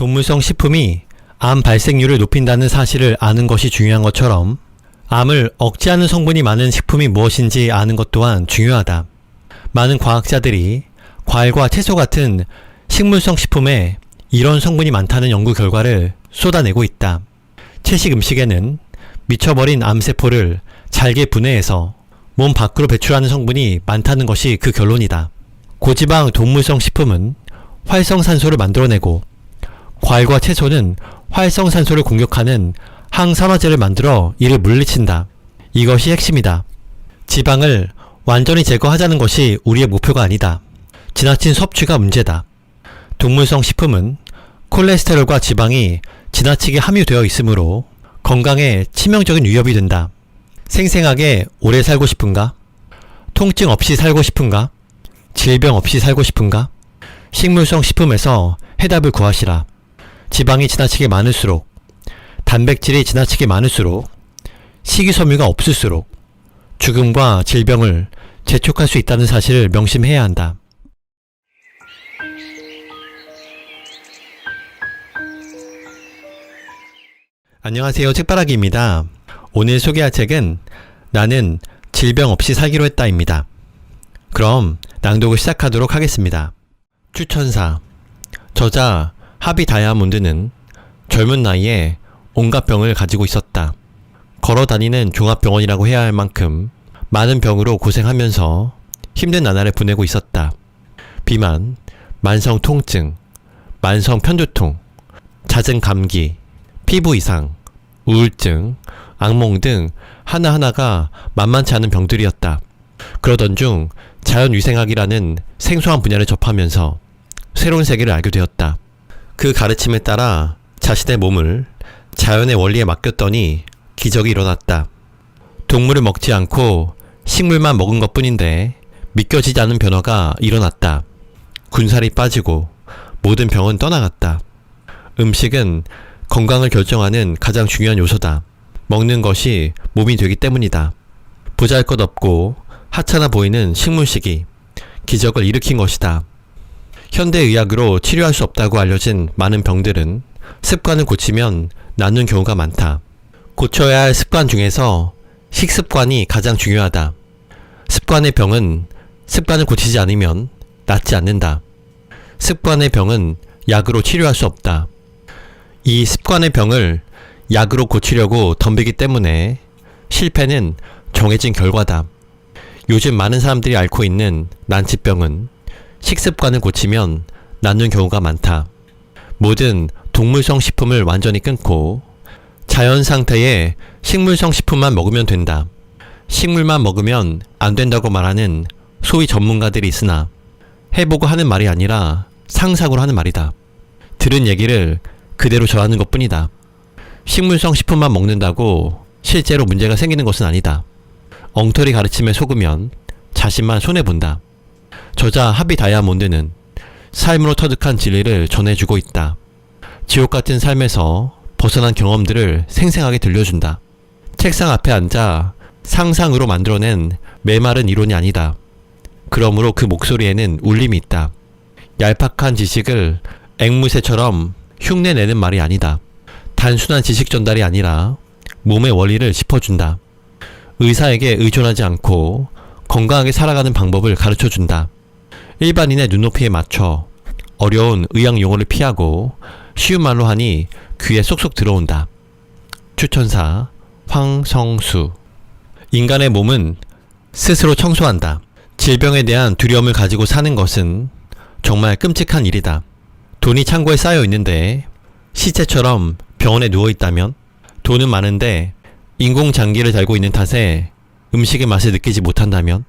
동물성 식품이 암 발생률을 높인다는 사실을 아는 것이 중요한 것처럼 암을 억제하는 성분이 많은 식품이 무엇인지 아는 것 또한 중요하다. 많은 과학자들이 과일과 채소 같은 식물성 식품에 이런 성분이 많다는 연구 결과를 쏟아내고 있다. 채식 음식에는 미쳐버린 암세포를 잘게 분해해서 몸 밖으로 배출하는 성분이 많다는 것이 그 결론이다. 고지방 동물성 식품은 활성산소를 만들어내고 과일과 채소는 활성산소를 공격하는 항산화제를 만들어 이를 물리친다. 이것이 핵심이다. 지방을 완전히 제거하자는 것이 우리의 목표가 아니다. 지나친 섭취가 문제다. 동물성 식품은 콜레스테롤과 지방이 지나치게 함유되어 있으므로 건강에 치명적인 위협이 된다. 생생하게 오래 살고 싶은가? 통증 없이 살고 싶은가? 질병 없이 살고 싶은가? 식물성 식품에서 해답을 구하시라. 지방이 지나치게 많을수록, 단백질이 지나치게 많을수록, 식이섬유가 없을수록 죽음과 질병을 재촉할 수 있다는 사실을 명심해야 한다. 안녕하세요, 책바라기입니다. 오늘 소개할 책은 나는 질병 없이 살기로 했다입니다. 그럼 낭독을 시작하도록 하겠습니다. 추천사 저자 하비 다이아몬드는 젊은 나이에 온갖 병을 가지고 있었다. 걸어다니는 종합병원이라고 해야 할 만큼 많은 병으로 고생하면서 힘든 나날을 보내고 있었다. 비만, 만성 통증, 만성 편두통, 잦은 감기, 피부 이상, 우울증, 악몽 등 하나하나가 만만치 않은 병들이었다. 그러던 중 자연위생학이라는 생소한 분야를 접하면서 새로운 세계를 알게 되었다. 그 가르침에 따라 자신의 몸을 자연의 원리에 맡겼더니 기적이 일어났다. 동물을 먹지 않고 식물만 먹은 것 뿐인데 믿겨지지 않는 변화가 일어났다. 군살이 빠지고 모든 병은 떠나갔다. 음식은 건강을 결정하는 가장 중요한 요소다. 먹는 것이 몸이 되기 때문이다. 보잘것없고 하찮아 보이는 식물식이 기적을 일으킨 것이다. 현대의학으로 치료할 수 없다고 알려진 많은 병들은 습관을 고치면 낫는 경우가 많다. 고쳐야 할 습관 중에서 식습관이 가장 중요하다. 습관의 병은 습관을 고치지 않으면 낫지 않는다. 습관의 병은 약으로 치료할 수 없다. 이 습관의 병을 약으로 고치려고 덤비기 때문에 실패는 정해진 결과다. 요즘 많은 사람들이 앓고 있는 난치병은 식습관을 고치면 낫는 경우가 많다. 모든 동물성 식품을 완전히 끊고 자연 상태의 식물성 식품만 먹으면 된다. 식물만 먹으면 안 된다고 말하는 소위 전문가들이 있으나 해보고 하는 말이 아니라 상상으로 하는 말이다. 들은 얘기를 그대로 전하는 것 뿐이다. 식물성 식품만 먹는다고 실제로 문제가 생기는 것은 아니다. 엉터리 가르침에 속으면 자신만 손해본다. 저자 하비 다이아몬드는 삶으로 터득한 진리를 전해주고 있다. 지옥 같은 삶에서 벗어난 경험들을 생생하게 들려준다. 책상 앞에 앉아 상상으로 만들어낸 메마른 이론이 아니다. 그러므로 그 목소리에는 울림이 있다. 얄팍한 지식을 앵무새처럼 흉내내는 말이 아니다. 단순한 지식 전달이 아니라 몸의 원리를 짚어준다. 의사에게 의존하지 않고 건강하게 살아가는 방법을 가르쳐준다. 일반인의 눈높이에 맞춰 어려운 의학 용어를 피하고 쉬운 말로 하니 귀에 쏙쏙 들어온다. 추천사 황성수 인간의 몸은 스스로 청소한다. 질병에 대한 두려움을 가지고 사는 것은 정말 끔찍한 일이다. 돈이 창고에 쌓여 있는데 시체처럼 병원에 누워있다면, 돈은 많은데 인공장기를 달고 있는 탓에 음식의 맛을 느끼지 못한다면,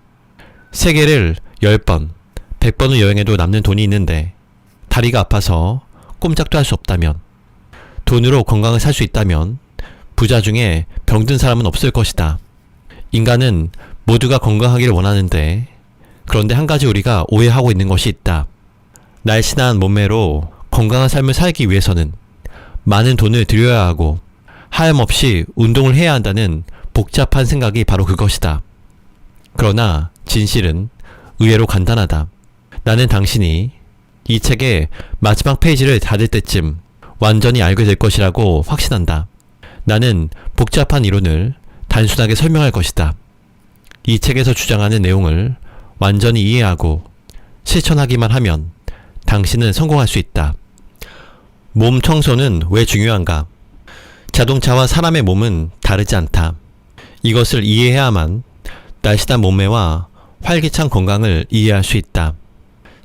세계를 10번, 100번을 여행해도 남는 돈이 있는데 다리가 아파서 꼼짝도 할 수 없다면, 돈으로 건강을 살 수 있다면 부자 중에 병든 사람은 없을 것이다. 인간은 모두가 건강하기를 원하는데, 그런데 한 가지 우리가 오해하고 있는 것이 있다. 날씬한 몸매로 건강한 삶을 살기 위해서는 많은 돈을 들여야 하고 하염없이 운동을 해야 한다는 복잡한 생각이 바로 그것이다. 그러나 진실은 의외로 간단하다. 나는 당신이 이 책의 마지막 페이지를 닫을 때쯤 완전히 알게 될 것이라고 확신한다. 나는 복잡한 이론을 단순하게 설명할 것이다. 이 책에서 주장하는 내용을 완전히 이해하고 실천하기만 하면 당신은 성공할 수 있다. 몸 청소는 왜 중요한가? 자동차와 사람의 몸은 다르지 않다. 이것을 이해해야만 날씬한 몸매와 활기찬 건강을 이해할 수 있다.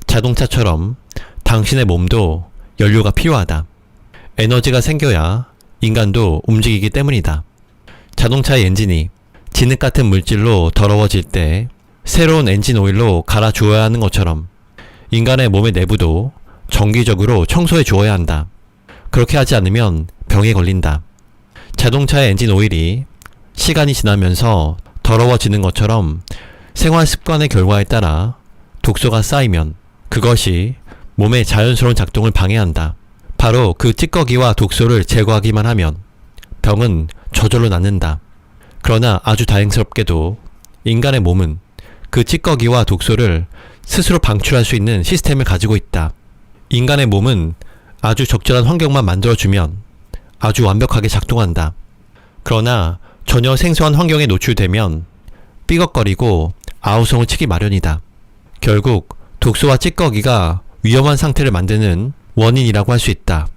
자동차처럼 당신의 몸도 연료가 필요하다. 에너지가 생겨야 인간도 움직이기 때문이다. 자동차의 엔진이 진흙 같은 물질로 더러워질 때 새로운 엔진 오일로 갈아 주어야 하는 것처럼 인간의 몸의 내부도 정기적으로 청소해 주어야 한다. 그렇게 하지 않으면 병에 걸린다. 자동차의 엔진 오일이 시간이 지나면서 더러워지는 것처럼 생활 습관의 결과에 따라 독소가 쌓이면 그것이 몸의 자연스러운 작동을 방해한다. 바로 그 찌꺼기와 독소를 제거하기만 하면 병은 저절로 낫는다. 그러나 아주 다행스럽게도 인간의 몸은 그 찌꺼기와 독소를 스스로 방출할 수 있는 시스템을 가지고 있다. 인간의 몸은 아주 적절한 환경만 만들어주면 아주 완벽하게 작동한다. 그러나 전혀 생소한 환경에 노출되면 삐걱거리고 아우성을 치기 마련이다. 결국 독소와 찌꺼기가 위험한 상태를 만드는 원인이라고 할 수 있다.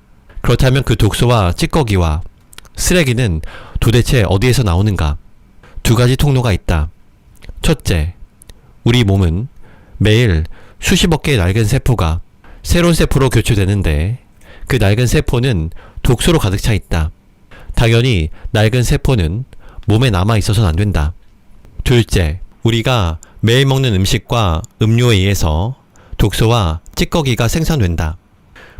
그렇다면 그 독소와 찌꺼기와 쓰레기는 도대체 어디에서 나오는가? 두 가지 통로가 있다. 첫째, 우리 몸은 매일 수십억 개의 낡은 세포가 새로운 세포로 교체되는데 그 낡은 세포는 독소로 가득 차 있다. 당연히 낡은 세포는 몸에 남아 있어서는 안 된다. 둘째, 우리가 매일 먹는 음식과 음료에 의해서 독소와 찌꺼기가 생산된다.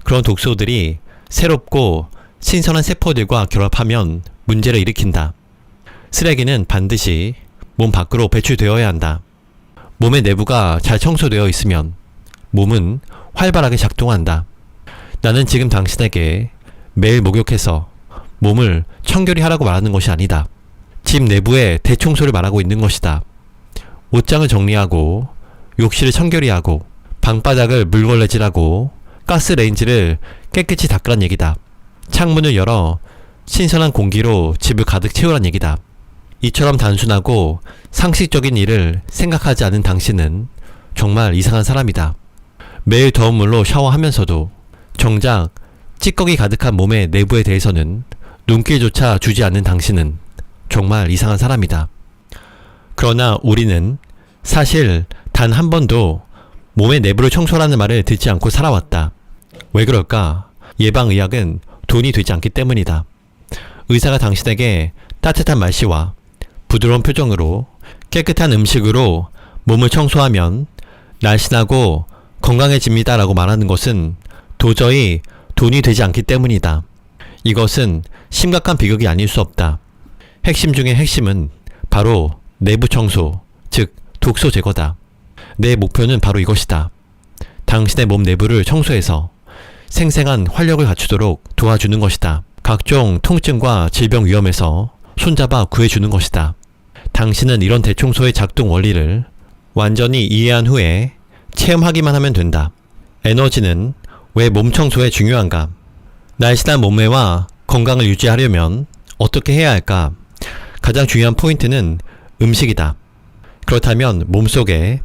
그런 독소들이 새롭고 신선한 세포들과 결합하면 문제를 일으킨다. 쓰레기는 반드시 몸 밖으로 배출되어야 한다. 몸의 내부가 잘 청소되어 있으면 몸은 활발하게 작동한다. 나는 지금 당신에게 매일 목욕해서 몸을 청결히 하라고 말하는 것이 아니다. 집 내부의 대청소를 말하고 있는 것이다. 옷장을 정리하고 욕실을 청결히 하고 방바닥을 물걸레질하고 가스레인지를 깨끗이 닦으란 얘기다. 창문을 열어 신선한 공기로 집을 가득 채우란 얘기다. 이처럼 단순하고 상식적인 일을 생각하지 않은 당신은 정말 이상한 사람이다. 매일 더운 물로 샤워하면서도 정작 찌꺼기 가득한 몸의 내부에 대해서는 눈길조차 주지 않는 당신은 정말 이상한 사람이다. 그러나 우리는 사실 단 한 번도 몸의 내부를 청소하라는 말을 듣지 않고 살아왔다. 왜 그럴까? 예방의학은 돈이 되지 않기 때문이다. 의사가 당신에게 따뜻한 말씨와 부드러운 표정으로 깨끗한 음식으로 몸을 청소하면 날씬하고 건강해집니다 라고 말하는 것은 도저히 돈이 되지 않기 때문이다. 이것은 심각한 비극이 아닐 수 없다. 핵심 중의 핵심은 바로 내부 청소, 즉 독소 제거다. 내 목표는 바로 이것이다. 당신의 몸 내부를 청소해서 생생한 활력을 갖추도록 도와주는 것이다. 각종 통증과 질병 위험에서 손잡아 구해주는 것이다. 당신은 이런 대청소의 작동 원리를 완전히 이해한 후에 체험하기만 하면 된다. 에너지는 왜 몸 청소에 중요한가? 날씬한 몸매와 건강을 유지하려면 어떻게 해야 할까? 가장 중요한 포인트는 음식이다. 그렇다면 몸속에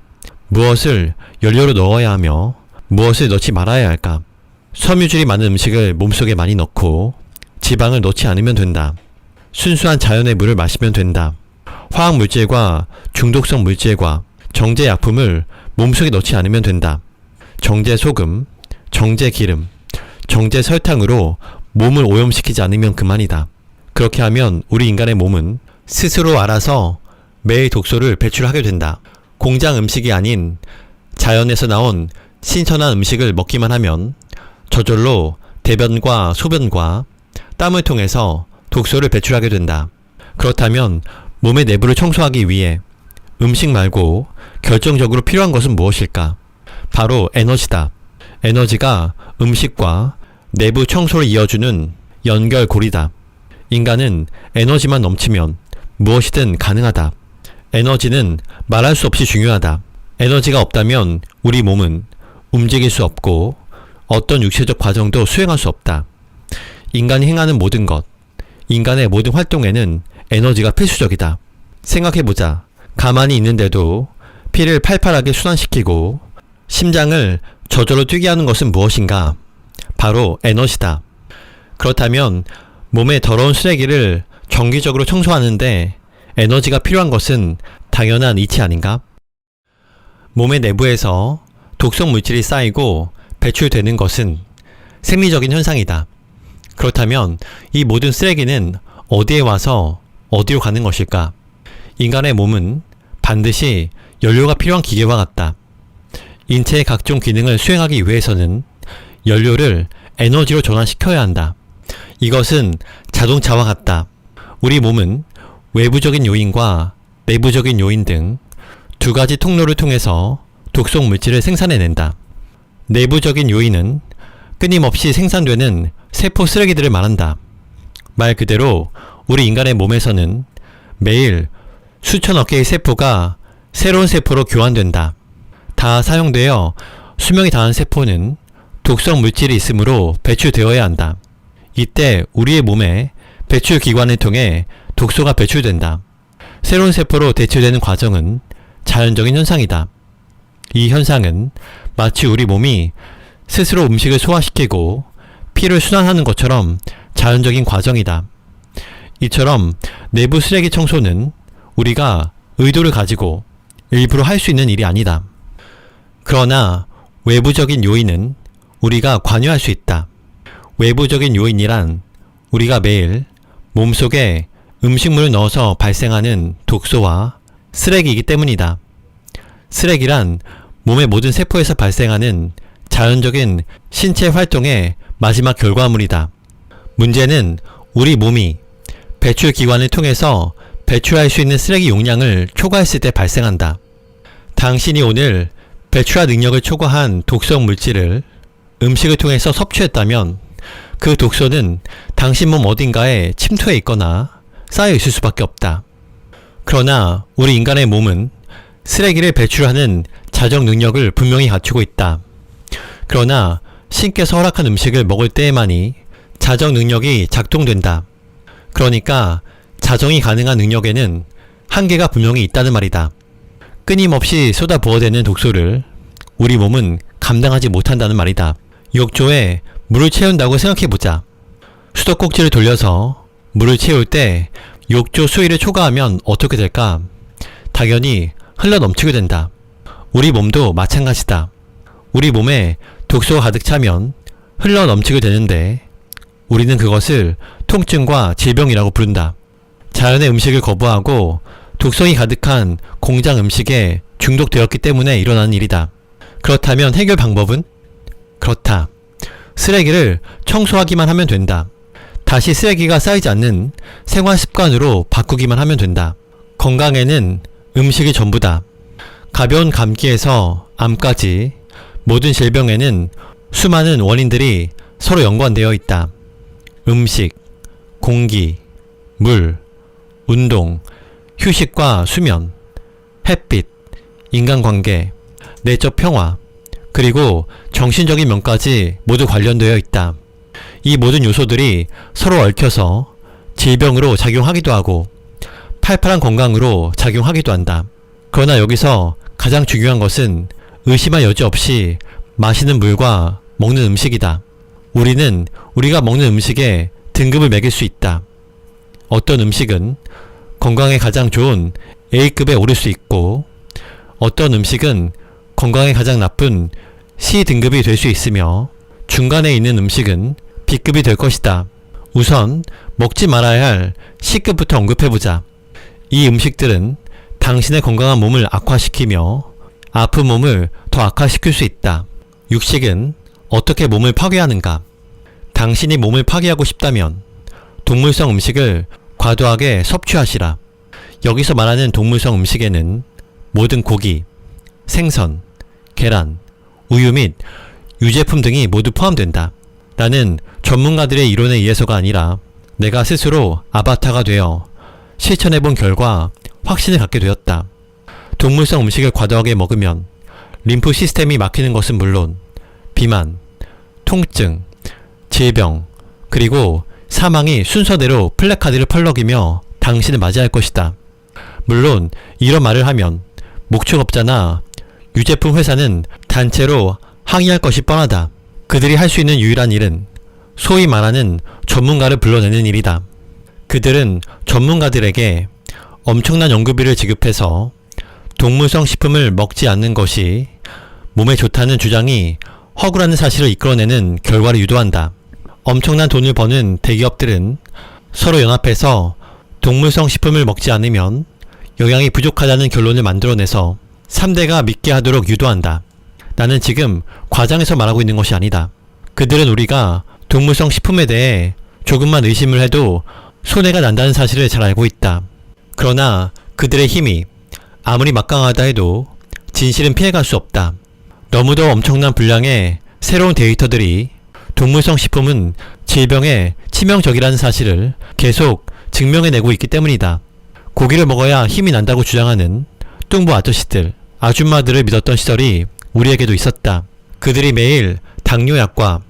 무엇을 연료로 넣어야 하며 무엇을 넣지 말아야 할까? 섬유질이 많은 음식을 몸속에 많이 넣고 지방을 넣지 않으면 된다. 순수한 자연의 물을 마시면 된다. 화학물질과 중독성 물질과 정제 약품을 몸속에 넣지 않으면 된다. 정제 소금, 정제 기름, 정제 설탕으로 몸을 오염시키지 않으면 그만이다. 그렇게 하면 우리 인간의 몸은 스스로 알아서 매일 독소를 배출하게 된다. 공장 음식이 아닌 자연에서 나온 신선한 음식을 먹기만 하면 저절로 대변과 소변과 땀을 통해서 독소를 배출하게 된다. 그렇다면 몸의 내부를 청소하기 위해 음식 말고 결정적으로 필요한 것은 무엇일까? 바로 에너지다. 에너지가 음식과 내부 청소를 이어주는 연결고리다. 인간은 에너지만 넘치면 무엇이든 가능하다. 에너지는 말할 수 없이 중요하다. 에너지가 없다면 우리 몸은 움직일 수 없고 어떤 육체적 과정도 수행할 수 없다. 인간이 행하는 모든 것, 인간의 모든 활동에는 에너지가 필수적이다. 생각해보자. 가만히 있는데도 피를 팔팔하게 순환시키고 심장을 저절로 뛰게 하는 것은 무엇인가? 바로 에너지다. 그렇다면 몸의 더러운 쓰레기를 정기적으로 청소하는데 에너지가 필요한 것은 당연한 이치 아닌가? 몸의 내부에서 독성 물질이 쌓이고 배출되는 것은 생리적인 현상이다. 그렇다면 이 모든 쓰레기는 어디에 와서 어디로 가는 것일까? 인간의 몸은 반드시 연료가 필요한 기계와 같다. 인체의 각종 기능을 수행하기 위해서는 연료를 에너지로 전환시켜야 한다. 이것은 자동차와 같다. 우리 몸은 외부적인 요인과 내부적인 요인 등 두 가지 통로를 통해서 독성 물질을 생산해낸다. 내부적인 요인은 끊임없이 생산되는 세포 쓰레기들을 말한다. 말 그대로 우리 인간의 몸에서는 매일 수천억 개의 세포가 새로운 세포로 교환된다. 다 사용되어 수명이 다한 세포는 독성 물질이 있으므로 배출되어야 한다. 이때 우리의 몸에 배출 기관을 통해 독소가 배출된다. 새로운 세포로 대체되는 과정은 자연적인 현상이다. 이 현상은 마치 우리 몸이 스스로 음식을 소화시키고 피를 순환하는 것처럼 자연적인 과정이다. 이처럼 내부 쓰레기 청소는 우리가 의도를 가지고 일부러 할 수 있는 일이 아니다. 그러나 외부적인 요인은 우리가 관여할 수 있다. 외부적인 요인이란 우리가 매일 몸속에 음식물을 넣어서 발생하는 독소와 쓰레기이기 때문이다. 쓰레기란 몸의 모든 세포에서 발생하는 자연적인 신체 활동의 마지막 결과물이다. 문제는 우리 몸이 배출 기관을 통해서 배출할 수 있는 쓰레기 용량을 초과했을 때 발생한다. 당신이 오늘 배출할 능력을 초과한 독성 물질을 음식을 통해서 섭취했다면 그 독소는 당신 몸 어딘가에 침투해 있거나 쌓여 있을 수밖에 없다. 그러나 우리 인간의 몸은 쓰레기를 배출하는 자정 능력을 분명히 갖추고 있다. 그러나 신께서 허락한 음식을 먹을 때에만이 자정 능력이 작동된다. 그러니까 자정이 가능한 능력에는 한계가 분명히 있다는 말이다. 끊임없이 쏟아부어대는 독소를 우리 몸은 감당하지 못한다는 말이다. 욕조에 물을 채운다고 생각해보자. 수도꼭지를 돌려서 물을 채울 때 욕조 수위를 초과하면 어떻게 될까? 당연히 흘러넘치게 된다. 우리 몸도 마찬가지다. 우리 몸에 독소가 가득 차면 흘러넘치게 되는데 우리는 그것을 통증과 질병이라고 부른다. 자연의 음식을 거부하고 독성이 가득한 공장 음식에 중독되었기 때문에 일어나는 일이다. 그렇다면 해결 방법은? 그렇다. 쓰레기를 청소하기만 하면 된다. 다시 쓰레기가 쌓이지 않는 생활 습관으로 바꾸기만 하면 된다. 건강에는 음식이 전부다. 가벼운 감기에서 암까지 모든 질병에는 수많은 원인들이 서로 연관되어 있다. 음식, 공기, 물, 운동, 휴식과 수면, 햇빛, 인간관계, 내적 평화, 그리고 정신적인 면까지 모두 관련되어 있다. 이 모든 요소들이 서로 얽혀서 질병으로 작용하기도 하고 팔팔한 건강으로 작용하기도 한다. 그러나 여기서 가장 중요한 것은 의심할 여지 없이 마시는 물과 먹는 음식이다. 우리는 우리가 먹는 음식에 등급을 매길 수 있다. 어떤 음식은 건강에 가장 좋은 A급에 오를 수 있고 어떤 음식은 건강에 가장 나쁜 C등급이 될 수 있으며 중간에 있는 음식은 B급이 될 것이다. 우선 먹지 말아야 할 C급부터 언급해보자. 이 음식들은 당신의 건강한 몸을 악화시키며 아픈 몸을 더 악화시킬 수 있다. 육식은 어떻게 몸을 파괴하는가? 당신이 몸을 파괴하고 싶다면 동물성 음식을 과도하게 섭취하시라. 여기서 말하는 동물성 음식에는 모든 고기, 생선, 계란, 우유 및 유제품 등이 모두 포함된다. 나는 전문가들의 이론에 의해서가 아니라 내가 스스로 아바타가 되어 실천해본 결과 확신을 갖게 되었다. 동물성 음식을 과도하게 먹으면 림프 시스템이 막히는 것은 물론 비만, 통증, 질병, 그리고 사망이 순서대로 플래카드를 펄럭이며 당신을 맞이할 것이다. 물론 이런 말을 하면 목축업자나 유제품 회사는 단체로 항의할 것이 뻔하다. 그들이 할 수 있는 유일한 일은 소위 말하는 전문가를 불러내는 일이다. 그들은 전문가들에게 엄청난 연구비를 지급해서 동물성 식품을 먹지 않는 것이 몸에 좋다는 주장이 허구라는 사실을 이끌어내는 결과를 유도한다. 엄청난 돈을 버는 대기업들은 서로 연합해서 동물성 식품을 먹지 않으면 영양이 부족하다는 결론을 만들어내서 3대가 믿게 하도록 유도한다. 나는 지금 과장해서 말하고 있는 것이 아니다. 그들은 우리가 동물성 식품에 대해 조금만 의심을 해도 손해가 난다는 사실을 잘 알고 있다. 그러나 그들의 힘이 아무리 막강하다 해도 진실은 피해갈 수 없다. 너무도 엄청난 분량의 새로운 데이터들이 동물성 식품은 질병에 치명적이라는 사실을 계속 증명해내고 있기 때문이다. 고기를 먹어야 힘이 난다고 주장하는 뚱보 아저씨들, 아줌마들을 믿었던 시절이 우리에게도 있었다. 그들이 매일 당뇨약과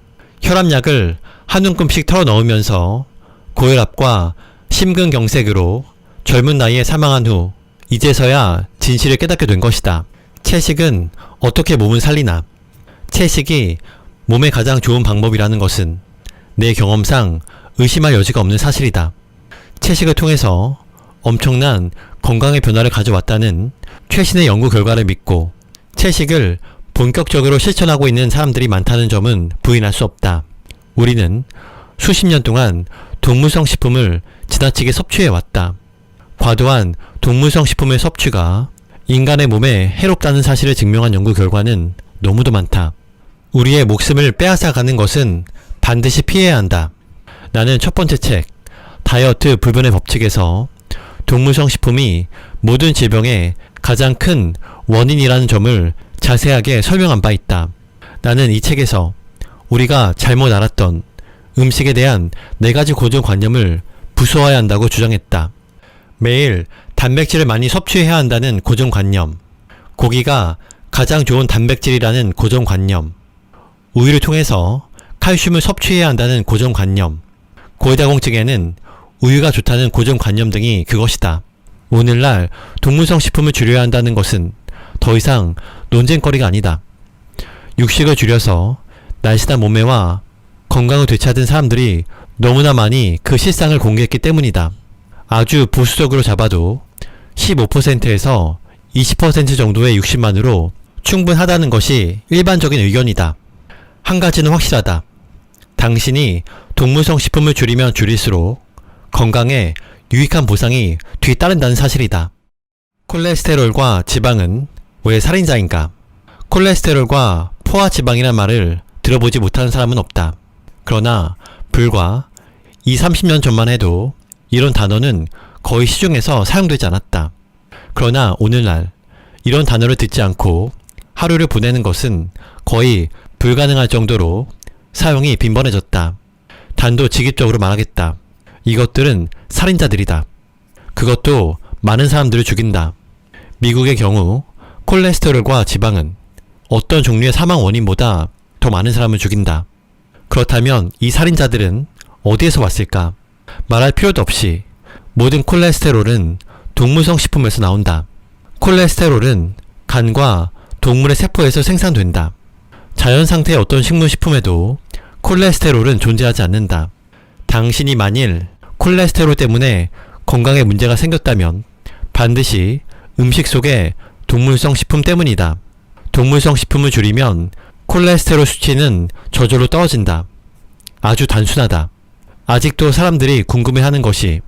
혈압약을 한 움큼씩 털어 넣으면서 고혈압과 심근경색으로 젊은 나이에 사망한 후 이제서야 진실을 깨닫게 된 것이다. 채식은 어떻게 몸을 살리나? 채식이 몸에 가장 좋은 방법이라는 것은 내 경험상 의심할 여지가 없는 사실이다. 채식을 통해서 엄청난 건강의 변화를 가져왔다는 최신의 연구 결과를 믿고 채식을 본격적으로 실천하고 있는 사람들이 많다는 점은 부인할 수 없다. 우리는 수십 년 동안 동물성 식품을 지나치게 섭취해왔다. 과도한 동물성 식품의 섭취가 인간의 몸에 해롭다는 사실을 증명한 연구 결과는 너무도 많다. 우리의 목숨을 빼앗아가는 것은 반드시 피해야 한다. 나는 첫 번째 책, 다이어트 불변의 법칙에서 동물성 식품이 모든 질병의 가장 큰 원인이라는 점을 자세하게 설명한 바 있다. 나는 이 책에서 우리가 잘못 알았던 음식에 대한 4가지 고정관념을 부수어야 한다고 주장했다. 매일 단백질을 많이 섭취해야 한다는 고정관념, 고기가 가장 좋은 단백질이라는 고정관념, 우유를 통해서 칼슘을 섭취해야 한다는 고정관념, 고지혈증에는 우유가 좋다는 고정관념 등이 그것이다. 오늘날 동물성 식품을 줄여야 한다는 것은 더 이상 논쟁거리가 아니다. 육식을 줄여서 날씬한 몸매와 건강을 되찾은 사람들이 너무나 많이 그 실상을 공개했기 때문이다. 아주 보수적으로 잡아도 15%에서 20% 정도의 육식만으로 충분하다는 것이 일반적인 의견이다. 한 가지는 확실하다. 당신이 동물성 식품을 줄이면 줄일수록 건강에 유익한 보상이 뒤따른다는 사실이다. 콜레스테롤과 지방은 왜 살인자인가? 콜레스테롤과 포화지방이란 말을 들어보지 못하는 사람은 없다. 그러나 불과 20-30년 전만 해도 이런 단어는 거의 시중에서 사용되지 않았다. 그러나 오늘날 이런 단어를 듣지 않고 하루를 보내는 것은 거의 불가능할 정도로 사용이 빈번해졌다. 단도직입적으로 말하겠다. 이것들은 살인자들이다. 그것도 많은 사람들을 죽인다. 미국의 경우 콜레스테롤과 지방은 어떤 종류의 사망 원인보다 더 많은 사람을 죽인다. 그렇다면 이 살인자들은 어디에서 왔을까? 말할 필요도 없이 모든 콜레스테롤은 동물성 식품에서 나온다. 콜레스테롤은 간과 동물의 세포에서 생산된다. 자연 상태의 어떤 식물식품에도 콜레스테롤은 존재하지 않는다. 당신이 만일 콜레스테롤 때문에 건강에 문제가 생겼다면 반드시 음식 속의 동물성 식품 때문이다. 동물성 식품을 줄이면 콜레스테롤 수치는 저절로 떨어진다. 아주 단순하다. 아직도 사람들이 궁금해하는 것이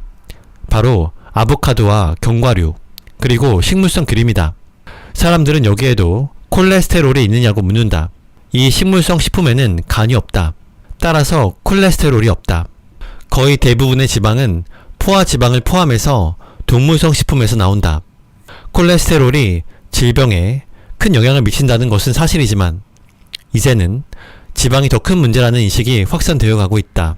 바로 아보카도와 견과류 그리고 식물성 기름이다. 사람들은 여기에도 콜레스테롤이 있느냐고 묻는다. 이 식물성 식품에는 간이 없다. 따라서 콜레스테롤이 없다. 거의 대부분의 지방은 포화지방을 포함해서 동물성 식품에서 나온다. 콜레스테롤이 질병에 큰 영향을 미친다는 것은 사실이지만 이제는 지방이 더 큰 문제라는 인식이 확산되어 가고 있다.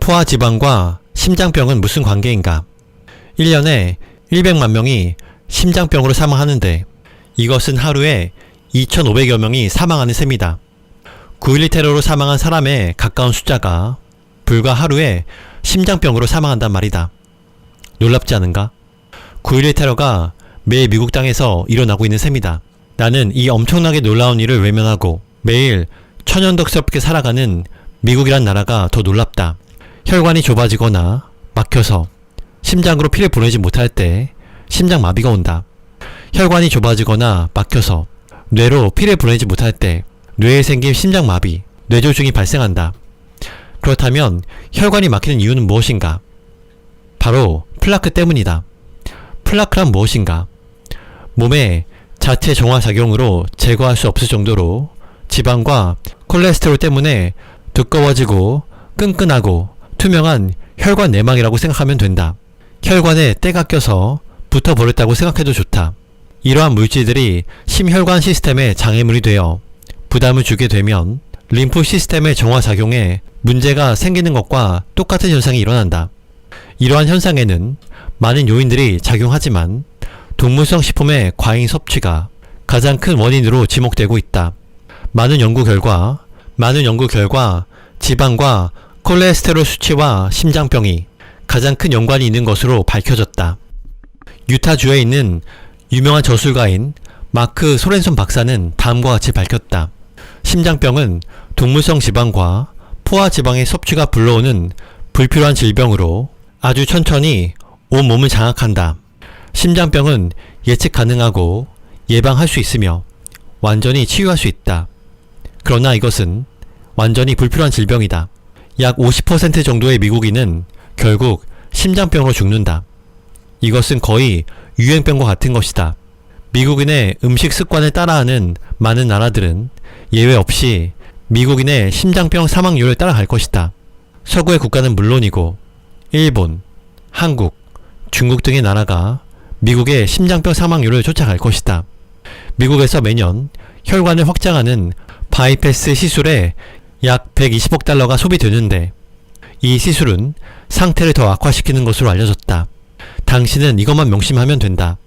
포화지방과 심장병은 무슨 관계인가? 1년에 100만 명이 심장병으로 사망하는데 이것은 하루에 2,500여 명이 사망하는 셈이다. 9.11 테러로 사망한 사람에 가까운 숫자가 불과 하루에 심장병으로 사망한단 말이다. 놀랍지 않은가? 9.11 테러가 매일 미국 땅에서 일어나고 있는 셈이다. 나는 이 엄청나게 놀라운 일을 외면하고 매일 천연덕스럽게 살아가는 미국이란 나라가 더 놀랍다. 혈관이 좁아지거나 막혀서 심장으로 피를 보내지 못할 때 심장마비가 온다. 혈관이 좁아지거나 막혀서 뇌로 피를 보내지 못할 때 뇌에 생긴 심장마비, 뇌졸중이 발생한다. 그렇다면 혈관이 막히는 이유는 무엇인가? 바로 플라크 때문이다. 플라크란 무엇인가? 몸의 자체 정화작용으로 제거할 수 없을 정도로 지방과 콜레스테롤 때문에 두꺼워지고 끈끈하고 투명한 혈관 내막이라고 생각하면 된다. 혈관에 때가 껴서 붙어버렸다고 생각해도 좋다. 이러한 물질들이 심혈관 시스템에 장애물이 되어 부담을 주게 되면 림프 시스템의 정화작용에 문제가 생기는 것과 똑같은 현상이 일어난다. 이러한 현상에는 많은 요인들이 작용하지만 동물성 식품의 과잉 섭취가 가장 큰 원인으로 지목되고 있다. 많은 연구 결과 지방과 콜레스테롤 수치와 심장병이 가장 큰 연관이 있는 것으로 밝혀졌다. 유타주에 있는 유명한 저술가인 마크 소렌손 박사는 다음과 같이 밝혔다. 심장병은 동물성 지방과 포화 지방의 섭취가 불러오는 불필요한 질병으로 아주 천천히 온 몸을 장악한다. 심장병은 예측 가능하고 예방할 수 있으며 완전히 치유할 수 있다. 그러나 이것은 완전히 불필요한 질병이다. 약 50% 정도의 미국인은 결국 심장병으로 죽는다. 이것은 거의 유행병과 같은 것이다. 미국인의 음식 습관을 따라하는 많은 나라들은 예외 없이 미국인의 심장병 사망률을 따라갈 것이다. 서구의 국가는 물론이고 일본, 한국, 중국 등의 나라가 미국의 심장병 사망률을 쫓아갈 것이다. 미국에서 매년 혈관을 확장하는 바이패스 시술에 약 120억 달러가 소비되는데 이 시술은 상태를 더 악화시키는 것으로 알려졌다. 당신은 이것만 명심하면 된다.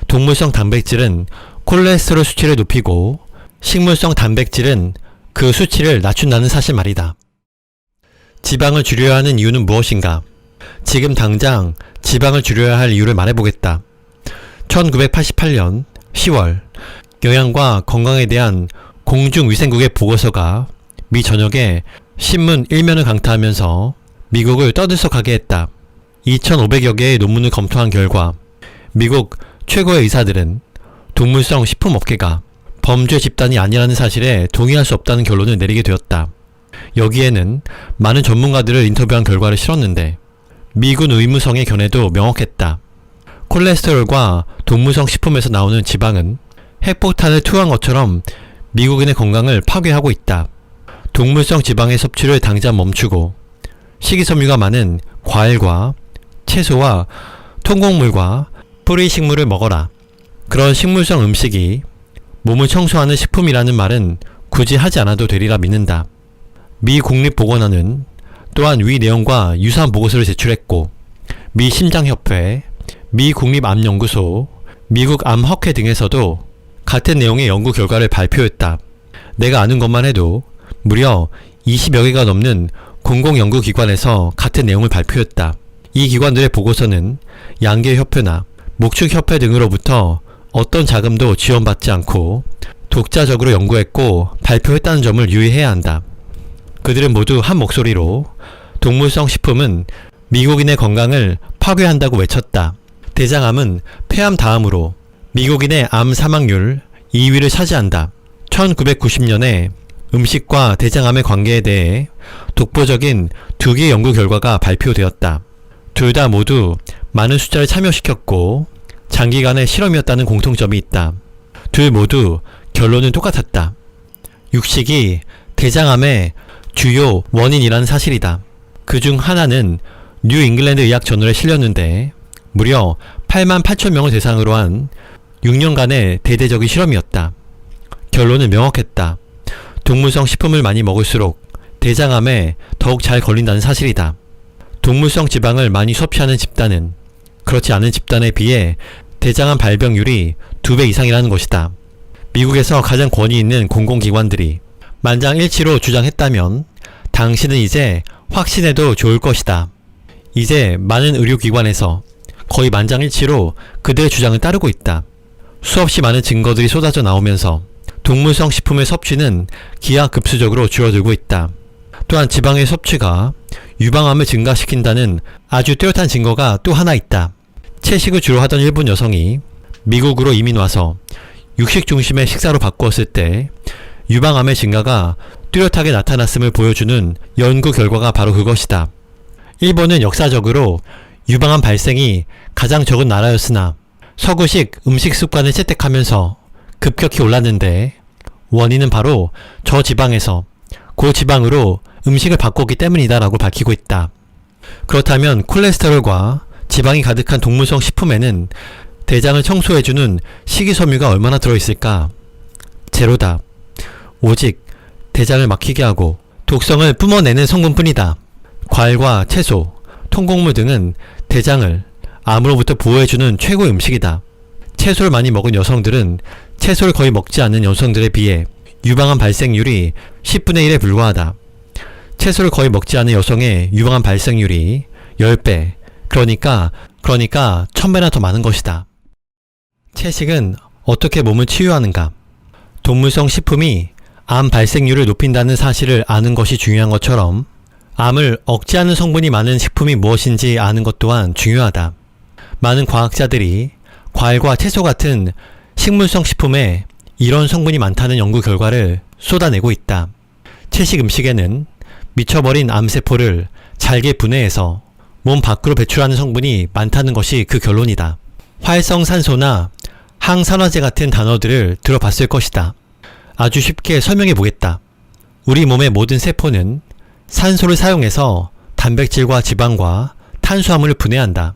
동물성 단백질은 콜레스테롤 수치를 높이고 식물성 단백질은 그 수치를 낮춘다는 사실 말이다. 지방을 줄여야 하는 이유는 무엇인가? 지금 당장 지방을 줄여야 할 이유를 말해보겠다. 1988년 10월 영양과 건강에 대한 공중위생국의 보고서가 미 전역에 신문 1면을 강타하면서 미국을 떠들썩하게 했다. 2,500여 개의 논문을 검토한 결과 미국 최고의 의사들은 동물성 식품업계가 범죄 집단이 아니라는 사실에 동의할 수 없다는 결론을 내리게 되었다. 여기에는 많은 전문가들을 인터뷰한 결과를 실었는데 미군 의무성의 견해도 명확했다. 콜레스테롤과 동물성 식품에서 나오는 지방은 핵폭탄을 투하한 것처럼 미국인의 건강을 파괴하고 있다. 동물성 지방의 섭취를 당장 멈추고 식이섬유가 많은 과일과 채소와 통곡물과 뿌리 식물을 먹어라. 그런 식물성 음식이 몸을 청소하는 식품이라는 말은 굳이 하지 않아도 되리라 믿는다. 미 국립보건원은 또한 위 내용과 유사한 보고서를 제출했고 미 심장협회, 미 국립암연구소, 미국 암학회 등에서도 같은 내용의 연구 결과를 발표했다. 내가 아는 것만 해도 무려 20여 개가 넘는 공공연구기관에서 같은 내용을 발표했다. 이 기관들의 보고서는 양계협회나 목축협회 등으로부터 어떤 자금도 지원받지 않고 독자적으로 연구했고 발표했다는 점을 유의해야 한다. 그들은 모두 한 목소리로 동물성 식품은 미국인의 건강을 파괴한다고 외쳤다. 대장암은 폐암 다음으로 미국인의 암 사망률 2위를 차지한다. 1990년에 음식과 대장암의 관계에 대해 독보적인 2개의 연구 결과가 발표되었다. 둘 다 모두 많은 숫자를 참여시켰고 장기간의 실험이었다는 공통점이 있다. 둘 모두 결론은 똑같았다. 육식이 대장암의 주요 원인이라는 사실이다. 그중 하나는 뉴 잉글랜드 의학 저널에 실렸는데 무려 8만 8천 명을 대상으로 한 6년간의 대대적인 실험이었다. 결론은 명확했다. 동물성 식품을 많이 먹을수록 대장암에 더욱 잘 걸린다는 사실이다. 동물성 지방을 많이 섭취하는 집단은 그렇지 않은 집단에 비해 대장암 발병률이 2배 이상이라는 것이다. 미국에서 가장 권위 있는 공공기관들이 만장일치로 주장했다면 당신은 이제 확신해도 좋을 것이다. 이제 많은 의료기관에서 거의 만장일치로 그들의 주장을 따르고 있다. 수없이 많은 증거들이 쏟아져 나오면서 동물성 식품의 섭취는 기하급수적으로 줄어들고 있다. 또한 지방의 섭취가 유방암을 증가시킨다는 아주 뚜렷한 증거가 또 하나 있다. 채식을 주로 하던 일본 여성이 미국으로 이민 와서 육식 중심의 식사로 바꾸었을 때 유방암의 증가가 뚜렷하게 나타났음을 보여주는 연구 결과가 바로 그것이다. 일본은 역사적으로 유방암 발생이 가장 적은 나라였으나 서구식 음식 습관을 채택하면서 급격히 올랐는데 원인은 바로 저지방에서 고지방으로 음식을 바꿨기 때문이다 라고 밝히고 있다. 그렇다면 콜레스테롤과 지방이 가득한 동물성 식품에는 대장을 청소해주는 식이섬유가 얼마나 들어있을까? 제로다. 오직 대장을 막히게 하고 독성을 뿜어내는 성분뿐이다. 과일과 채소, 통곡물 등은 대장을 암으로부터 보호해주는 최고의 음식이다. 채소를 많이 먹은 여성들은 채소를 거의 먹지 않는 여성들에 비해 유방암 발생률이 10분의 1에 불과하다. 채소를 거의 먹지 않는 여성의 유방암 발생률이 10배, 그러니까 1000배나 더 많은 것이다. 채식은 어떻게 몸을 치유하는가? 동물성 식품이 암 발생률을 높인다는 사실을 아는 것이 중요한 것처럼 암을 억제하는 성분이 많은 식품이 무엇인지 아는 것 또한 중요하다. 많은 과학자들이 과일과 채소 같은 식물성 식품에 이런 성분이 많다는 연구 결과를 쏟아내고 있다. 채식 음식에는 미쳐버린 암세포를 잘게 분해해서 몸 밖으로 배출하는 성분이 많다는 것이 그 결론이다. 활성산소나 항산화제 같은 단어들을 들어봤을 것이다. 아주 쉽게 설명해 보겠다. 우리 몸의 모든 세포는 산소를 사용해서 단백질과 지방과 탄수화물을 분해한다.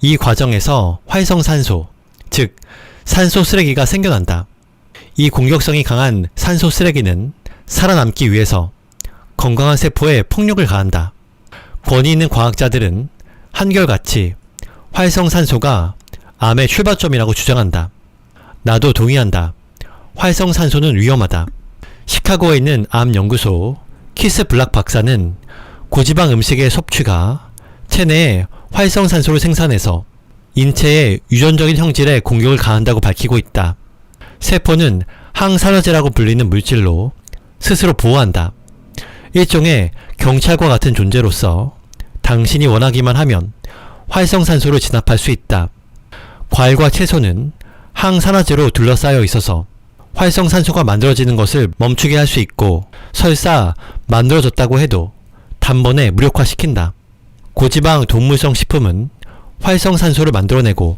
이 과정에서 활성산소, 즉 산소 쓰레기가 생겨난다. 이 공격성이 강한 산소 쓰레기는 살아남기 위해서 건강한 세포에 폭력을 가한다. 권위 있는 과학자들은 한결같이 활성산소가 암의 출발점이라고 주장한다. 나도 동의한다. 활성산소는 위험하다. 시카고에 있는 암연구소 키스 블락 박사는 고지방 음식의 섭취가 체내에 활성산소를 생산해서 인체의 유전적인 형질에 공격을 가한다고 밝히고 있다. 세포는 항산화제라고 불리는 물질로 스스로 보호한다. 일종의 경찰과 같은 존재로서 당신이 원하기만 하면 활성산소를 진압할 수 있다. 과일과 채소는 항산화제로 둘러싸여 있어서 활성산소가 만들어지는 것을 멈추게 할 수 있고 설사 만들어졌다고 해도 단번에 무력화시킨다. 고지방 동물성 식품은 활성산소를 만들어내고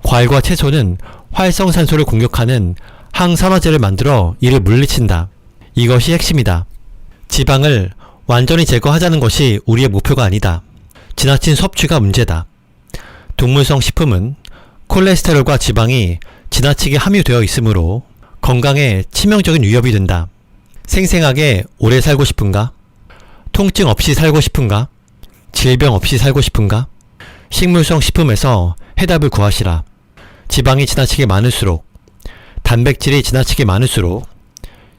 과일과 채소는 활성산소를 공격하는 항산화제를 만들어 이를 물리친다. 이것이 핵심이다. 지방을 완전히 제거하자는 것이 우리의 목표가 아니다. 지나친 섭취가 문제다. 동물성 식품은 콜레스테롤과 지방이 지나치게 함유되어 있으므로 건강에 치명적인 위협이 된다. 생생하게 오래 살고 싶은가? 통증 없이 살고 싶은가? 질병 없이 살고 싶은가? 식물성 식품에서 해답을 구하시라. 지방이 지나치게 많을수록, 단백질이 지나치게 많을수록,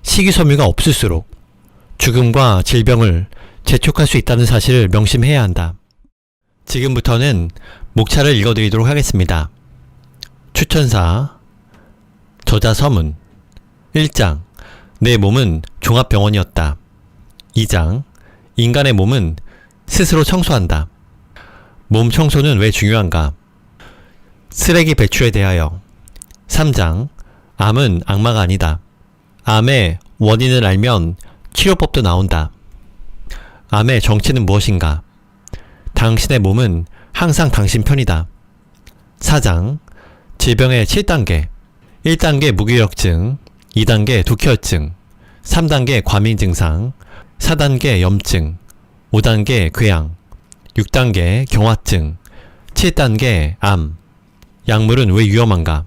식이섬유가 없을수록 죽음과 질병을 재촉할 수 있다는 사실을 명심해야 한다. 지금부터는 목차를 읽어드리도록 하겠습니다. 추천사, 저자 서문. 1장, 내 몸은 종합병원이었다. 2장, 인간의 몸은 스스로 청소한다. 몸 청소는 왜 중요한가? 쓰레기 배출에 대하여. 3장, 암은 악마가 아니다. 암의 원인을 알면 치료법도 나온다. 암의 정체는 무엇인가? 당신의 몸은 항상 당신 편이다. 4장, 질병의 7단계. 1단계 무기력증, 2단계 두혈증, 3단계 과민 증상, 4단계 염증, 5단계 궤양, 6단계 경화증, 7단계 암. 약물은 왜 위험한가?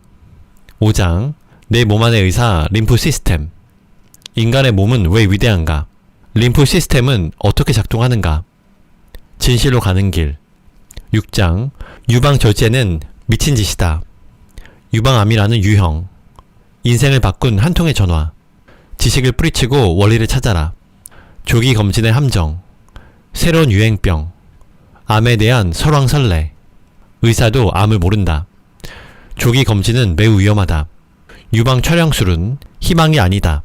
5장, 내 몸 안의 의사 림프 시스템. 인간의 몸은 왜 위대한가? 림프 시스템은 어떻게 작동하는가? 진실로 가는 길. 6장, 유방 절제는 미친 짓이다. 유방암이라는 유형. 인생을 바꾼 한 통의 전화. 지식을 뿌리치고 원리를 찾아라. 조기 검진의 함정. 새로운 유행병, 암에 대한 설왕설래, 의사도 암을 모른다. 조기 검진은 매우 위험하다. 유방 촬영술은 희망이 아니다.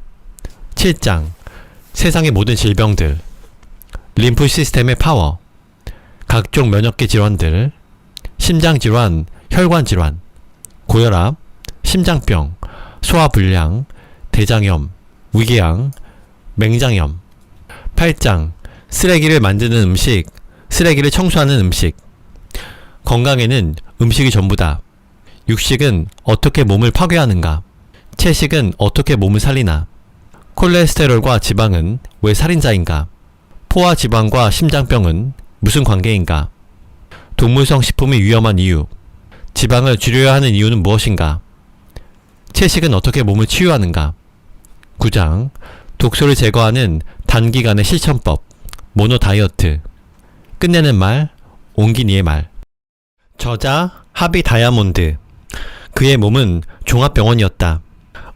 7장 세상의 모든 질병들, 림프 시스템의 파워, 각종 면역계 질환들, 심장질환, 혈관질환, 고혈압, 심장병, 소화불량, 대장염, 위궤양, 맹장염. 8장 쓰레기를 만드는 음식, 쓰레기를 청소하는 음식. 건강에는 음식이 전부다. 육식은 어떻게 몸을 파괴하는가? 채식은 어떻게 몸을 살리나? 콜레스테롤과 지방은 왜 살인자인가? 포화 지방과 심장병은 무슨 관계인가? 동물성 식품이 위험한 이유, 지방을 줄여야 하는 이유는 무엇인가? 채식은 어떻게 몸을 치유하는가? 9장 독소를 제거하는 단기간의 실천법, 모노 다이어트. 끝내는 말, 옹기니의 말. 저자 하비 다이아몬드. 그의 몸은 종합병원이었다.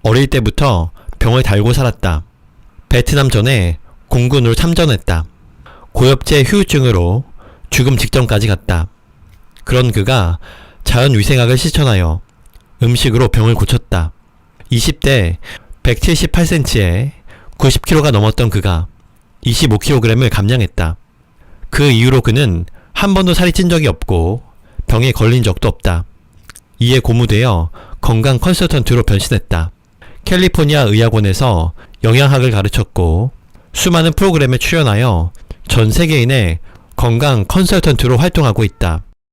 어릴 때부터 병을 달고 살았다. 베트남 전에 공군으로 참전했다. 고엽제 후유증으로 죽음 직전까지 갔다. 그런 그가 자연위생학을 실천하여 음식으로 병을 고쳤다. 20대 178cm에 90kg가 넘었던 그가 25kg을 감량했다. 그 이후로 그는 한 번도 살이 찐 적이 없고 병에 걸린 적도 없다. 이에 고무되어 건강 컨설턴트로 변신했다. 캘리포니아 의학원에서 영양학을 가르쳤고 수많은 프로그램에 출연하여 전 세계인의 건강 컨설턴트로 활동하고 있다.